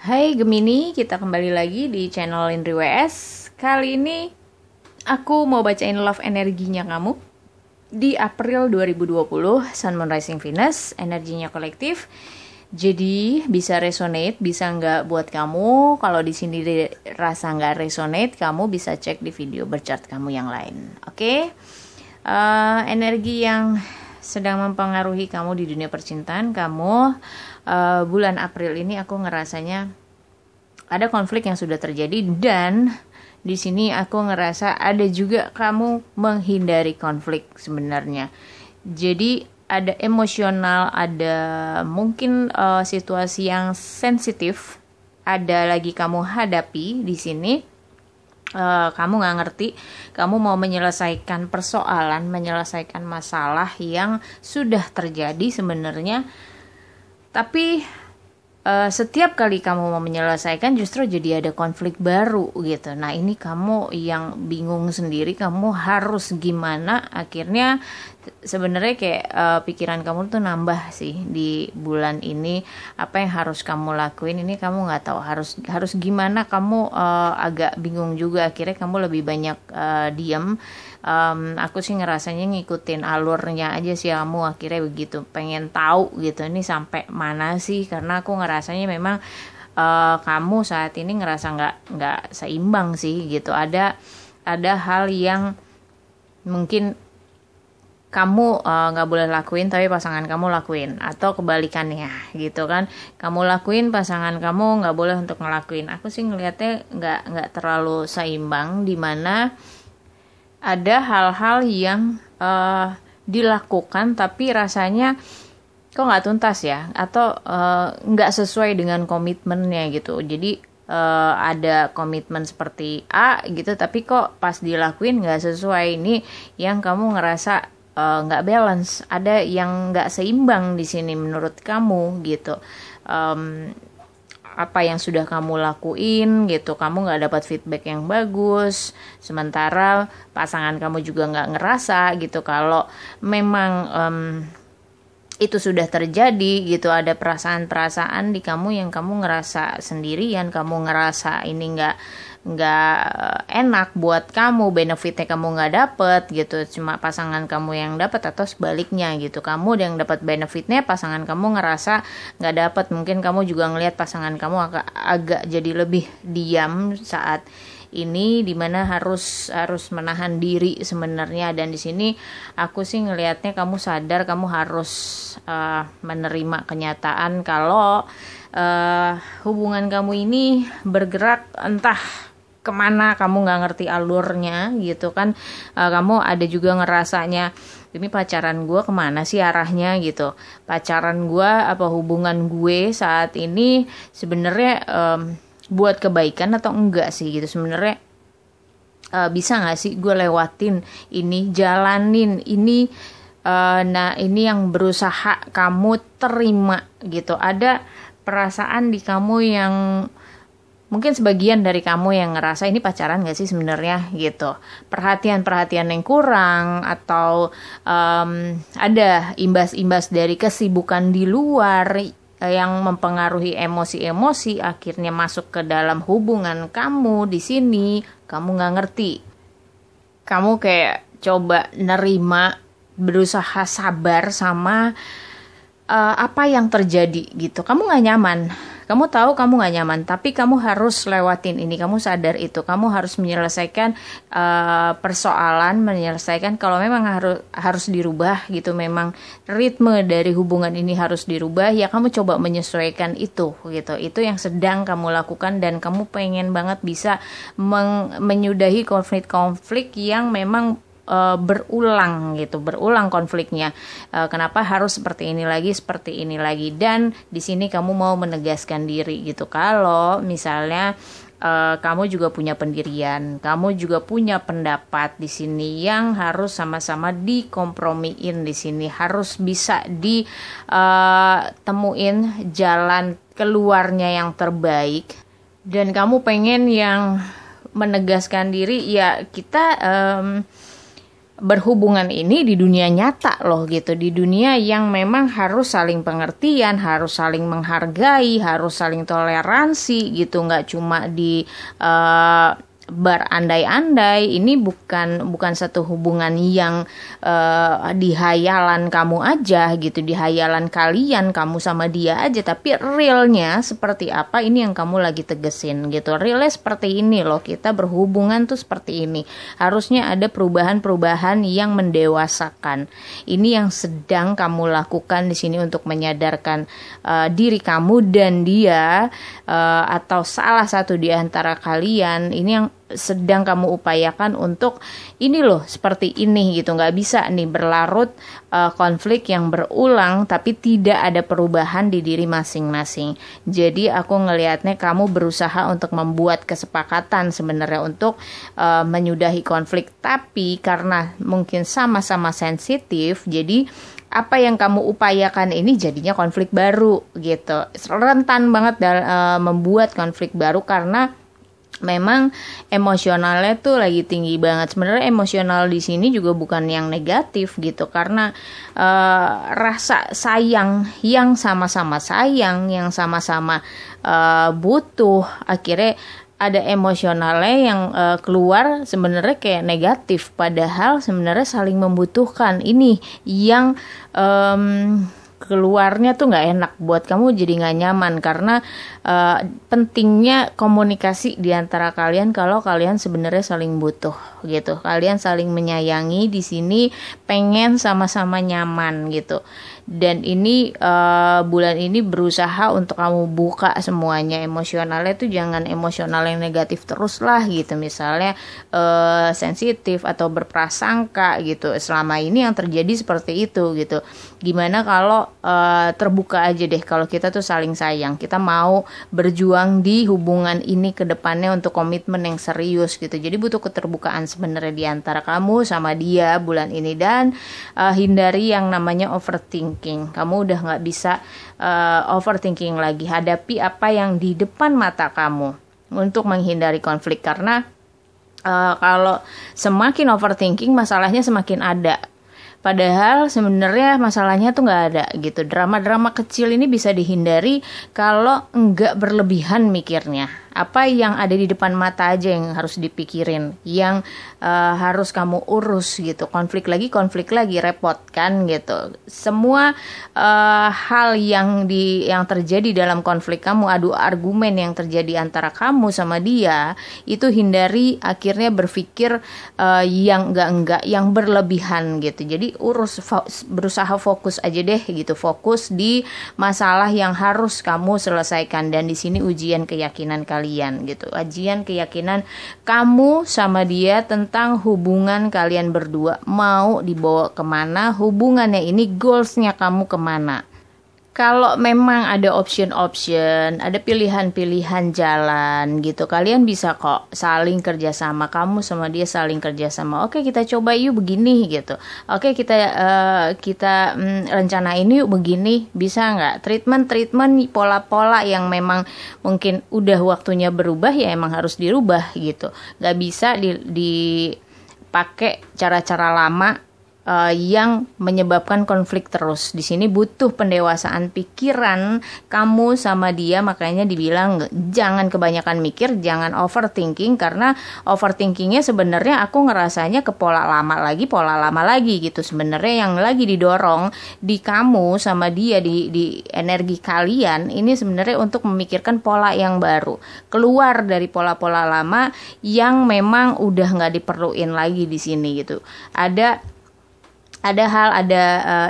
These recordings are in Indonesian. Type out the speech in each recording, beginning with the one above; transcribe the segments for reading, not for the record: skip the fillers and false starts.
Hai Gemini, kita kembali lagi di channel Indri WS. Kali ini aku mau bacain love energinya kamu di April 2020, Sun Moon Rising Venus, energinya kolektif. Jadi bisa resonate, bisa nggak buat kamu. Kalau di sini rasa nggak resonate, kamu bisa cek di video berchart kamu yang lain. Oke? Energi yang sedang mempengaruhi kamu di dunia percintaan kamu bulan April ini, aku ngerasanya ada konflik yang sudah terjadi, dan di sini aku ngerasa ada juga kamu menghindari konflik sebenarnya. Jadi ada emosional, ada mungkin situasi yang sensitif, ada lagi kamu hadapi di sini. Kamu nggak ngerti, kamu mau menyelesaikan persoalan, menyelesaikan masalah yang sudah terjadi sebenarnya, tapi setiap kali kamu mau menyelesaikan justru jadi ada konflik baru gitu. Nah ini kamu yang bingung sendiri, kamu harus gimana. Akhirnya sebenarnya kayak pikiran kamu tuh nambah sih di bulan ini. Apa yang harus kamu lakuin ini kamu nggak tahu harus gimana. Kamu agak bingung juga. Akhirnya kamu lebih banyak diam. Aku sih ngerasanya ngikutin alurnya aja sih kamu, akhirnya begitu, pengen tahu gitu ini sampai mana sih, karena aku ngerasanya memang kamu saat ini ngerasa nggak seimbang sih gitu. Ada hal yang mungkin kamu nggak boleh lakuin tapi pasangan kamu lakuin, atau kebalikannya gitu kan, kamu lakuin pasangan kamu nggak boleh untuk ngelakuin. Aku sih ngelihatnya nggak terlalu seimbang, dimana ada hal-hal yang dilakukan tapi rasanya kok nggak tuntas ya, atau nggak sesuai dengan komitmennya gitu. Jadi ada komitmen seperti A gitu, tapi kok pas dilakuin nggak sesuai. Ini yang kamu ngerasa nggak balance, ada yang nggak seimbang di sini menurut kamu gitu. Apa yang sudah kamu lakuin gitu, kamu nggak dapat feedback yang bagus, sementara pasangan kamu juga nggak ngerasa gitu kalau memang itu sudah terjadi gitu. Ada perasaan-perasaan di kamu yang kamu ngerasa sendirian, kamu ngerasa ini nggak enak buat kamu, benefitnya kamu nggak dapet gitu, cuma pasangan kamu yang dapat, atau sebaliknya gitu, kamu yang dapat benefitnya, pasangan kamu ngerasa nggak dapet. Mungkin kamu juga ngelihat pasangan kamu agak jadi lebih diam saat ini, dimana harus menahan diri sebenarnya. Dan di sini aku sih ngelihatnya kamu sadar kamu harus menerima kenyataan kalau hubungan kamu ini bergerak entah kemana, kamu nggak ngerti alurnya gitu kan. Kamu ada juga ngerasanya ini pacaran gue kemana sih arahnya gitu, pacaran gue apa hubungan gue saat ini sebenarnya buat kebaikan atau enggak sih gitu. Sebenarnya bisa nggak sih gue lewatin ini, jalanin ini. Nah ini yang berusaha kamu terima gitu. Ada perasaan di kamu yang mungkin sebagian dari kamu yang ngerasa ini pacaran gak sih sebenarnya gitu. Perhatian-perhatian yang kurang, atau ada imbas-imbas dari kesibukan di luar yang mempengaruhi emosi-emosi, akhirnya masuk ke dalam hubungan kamu. Di sini kamu nggak ngerti. Kamu kayak coba nerima, berusaha sabar sama apa yang terjadi gitu. Kamu nggak nyaman, kamu tahu kamu nggak nyaman, tapi kamu harus lewatin ini. Kamu sadar itu, kamu harus menyelesaikan persoalan, menyelesaikan kalau memang harus dirubah gitu. Memang ritme dari hubungan ini harus dirubah ya, kamu coba menyesuaikan itu gitu. Itu yang sedang kamu lakukan, dan kamu pengen banget bisa menyudahi konflik-konflik yang memang berulang gitu, berulang konfliknya. Kenapa harus seperti ini lagi, dan di sini kamu mau menegaskan diri gitu. Kalau misalnya kamu juga punya pendirian, kamu juga punya pendapat di sini yang harus sama-sama dikompromiin. Di sini harus bisa ditemuin jalan keluarnya yang terbaik, dan kamu pengen yang menegaskan diri ya. Kita berhubungan ini di dunia nyata loh gitu, di dunia yang memang harus saling pengertian, harus saling menghargai, harus saling toleransi gitu, nggak cuma di berandai-andai. Ini bukan satu hubungan yang di hayalan kamu aja gitu, di hayalan kalian, kamu sama dia aja, tapi realnya seperti apa ini yang kamu lagi tegesin gitu. Realnya seperti ini loh, kita berhubungan tuh seperti ini, harusnya ada perubahan-perubahan yang mendewasakan. Ini yang sedang kamu lakukan di sini untuk menyadarkan diri kamu dan dia, atau salah satu di antara kalian. Ini yang sedang kamu upayakan untuk ini loh, seperti ini gitu. Nggak bisa nih berlarut konflik yang berulang tapi tidak ada perubahan di diri masing-masing. Jadi aku ngelihatnya kamu berusaha untuk membuat kesepakatan sebenarnya untuk menyudahi konflik, tapi karena mungkin sama-sama sensitif, jadi apa yang kamu upayakan ini jadinya konflik baru gitu. Rentan banget membuat konflik baru karena memang emosionalnya tuh lagi tinggi banget. Sebenarnya emosional di sini juga bukan yang negatif gitu, karena rasa sayang yang sama-sama sayang, yang sama-sama butuh, akhirnya ada emosionalnya yang keluar sebenarnya kayak negatif, padahal sebenarnya saling membutuhkan. Ini yang keluarnya tuh nggak enak buat kamu, jadi nggak nyaman karena pentingnya komunikasi di antara kalian kalau kalian sebenarnya saling butuh gitu, kalian saling menyayangi di sini, pengen sama-sama nyaman gitu. Dan ini bulan ini berusaha untuk kamu buka semuanya. Emosionalnya tuh jangan emosional yang negatif terus lah gitu, misalnya sensitif atau berprasangka gitu. Selama ini yang terjadi seperti itu gitu. Gimana kalau terbuka aja deh, kalau kita tuh saling sayang, kita mau berjuang di hubungan ini ke depannya untuk komitmen yang serius gitu. Jadi butuh keterbukaan sebenarnya di antara kamu sama dia bulan ini, dan hindari yang namanya overthinking. Kamu udah nggak bisa overthinking lagi. Hadapi apa yang di depan mata kamu untuk menghindari konflik, karena kalau semakin overthinking masalahnya semakin ada. Padahal sebenarnya masalahnya tuh nggak ada gitu. Drama-drama kecil ini bisa dihindari kalau nggak berlebihan mikirnya. Apa yang ada di depan mata aja yang harus dipikirin, yang harus kamu urus gitu. Konflik lagi, repot kan gitu. Semua hal yang terjadi dalam konflik kamu, adu argumen yang terjadi antara kamu sama dia, itu hindari. Akhirnya berpikir yang enggak, yang berlebihan gitu. Jadi berusaha fokus aja deh gitu. Fokus di masalah yang harus kamu selesaikan, dan di sini ujian keyakinan kalian gitu. Ujian keyakinan kamu sama dia tentang hubungan kalian berdua, mau dibawa kemana hubungannya ini, goalsnya kamu kemana. Kalau memang ada option-option, ada pilihan-pilihan jalan gitu, kalian bisa kok saling kerjasama, kamu sama dia saling kerjasama. Oke, kita coba yuk begini gitu. Oke, kita rencana ini yuk begini, bisa nggak? Treatment pola-pola yang memang mungkin udah waktunya berubah, ya emang harus dirubah gitu. Nggak bisa dipakai cara-cara lama yang menyebabkan konflik terus. Di sini butuh pendewasaan pikiran kamu sama dia, makanya dibilang jangan kebanyakan mikir, jangan overthinking, karena overthinkingnya sebenarnya aku ngerasanya ke pola lama lagi gitu. Sebenarnya yang lagi didorong di kamu sama dia, di energi kalian ini sebenarnya untuk memikirkan pola yang baru, keluar dari pola-pola lama yang memang udah nggak diperluin lagi di sini gitu. Ada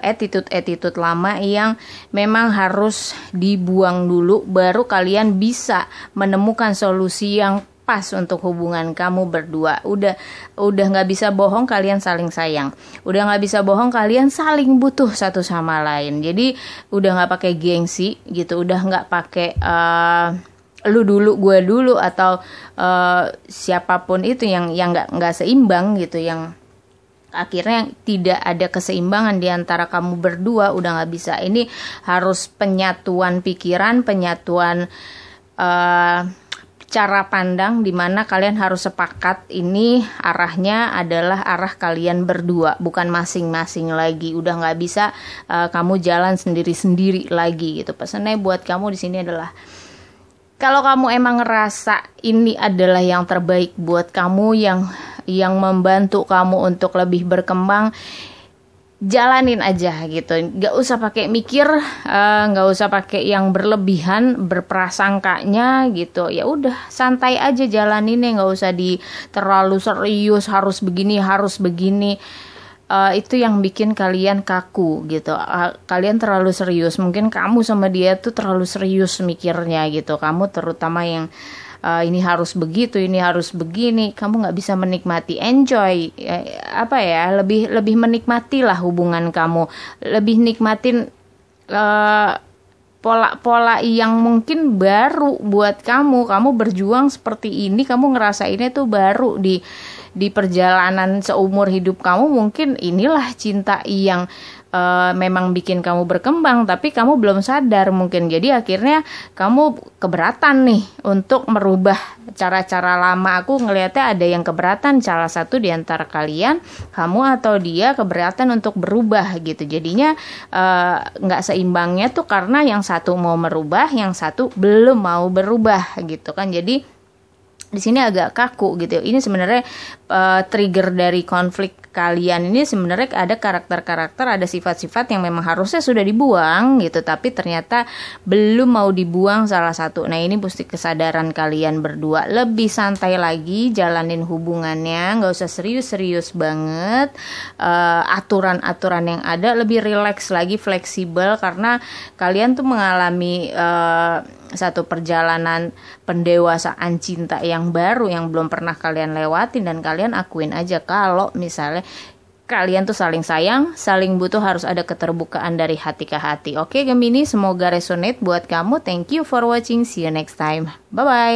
attitude lama yang memang harus dibuang dulu, baru kalian bisa menemukan solusi yang pas untuk hubungan kamu berdua. Udah nggak bisa bohong, kalian saling sayang. Udah nggak bisa bohong, kalian saling butuh satu sama lain. Jadi udah nggak pakai gengsi gitu, udah nggak pakai lu dulu gue dulu, atau siapapun itu yang nggak seimbang gitu, yang akhirnya tidak ada keseimbangan di antara kamu berdua. Udah nggak bisa. Ini harus penyatuan pikiran, penyatuan cara pandang dimana kalian harus sepakat ini arahnya adalah arah kalian berdua, bukan masing-masing lagi. Udah nggak bisa kamu jalan sendiri-sendiri lagi gitu. Pesannya buat kamu di sini adalah, kalau kamu emang ngerasa ini adalah yang terbaik buat kamu, yang membantu kamu untuk lebih berkembang, jalanin aja gitu. Nggak usah pakai mikir, nggak usah pakai yang berlebihan berprasangkanya gitu. Ya udah santai aja jalaninnya, nggak usah terlalu serius harus begini harus begini. Itu yang bikin kalian kaku gitu. Kalian terlalu serius, mungkin kamu sama dia tuh terlalu serius mikirnya gitu. Kamu terutama yang ini harus begitu, ini harus begini, kamu nggak bisa menikmati, enjoy, lebih menikmati lah hubungan kamu, lebih nikmatin pola-pola yang mungkin baru buat kamu berjuang seperti ini, kamu ngerasainnya tuh baru di perjalanan seumur hidup kamu. Mungkin inilah cinta yang memang bikin kamu berkembang, tapi kamu belum sadar mungkin. Jadi akhirnya kamu keberatan nih untuk merubah cara-cara lama. Aku ngelihatnya ada yang keberatan, salah satu di antara kalian, kamu atau dia keberatan untuk berubah gitu. Jadinya nggak seimbangnya tuh karena yang satu mau merubah, yang satu belum mau berubah gitu kan. Jadi di sini agak kaku gitu. Ini sebenarnya trigger dari konflik kalian ini sebenarnya ada karakter-karakter, ada sifat-sifat yang memang harusnya sudah dibuang gitu, tapi ternyata belum mau dibuang salah satu. Nah ini mesti kesadaran kalian berdua, lebih santai lagi jalanin hubungannya, nggak usah serius-serius banget. Aturan-aturan yang ada lebih rileks lagi, fleksibel, karena kalian tuh mengalami satu perjalanan pendewasaan cinta yang baru yang belum pernah kalian lewatin. Dan kalian akuin aja kalau misalnya kalian tuh saling sayang, saling butuh, harus ada keterbukaan dari hati ke hati. Oke Gemini, semoga resonate buat kamu. Thank you for watching, see you next time, bye bye.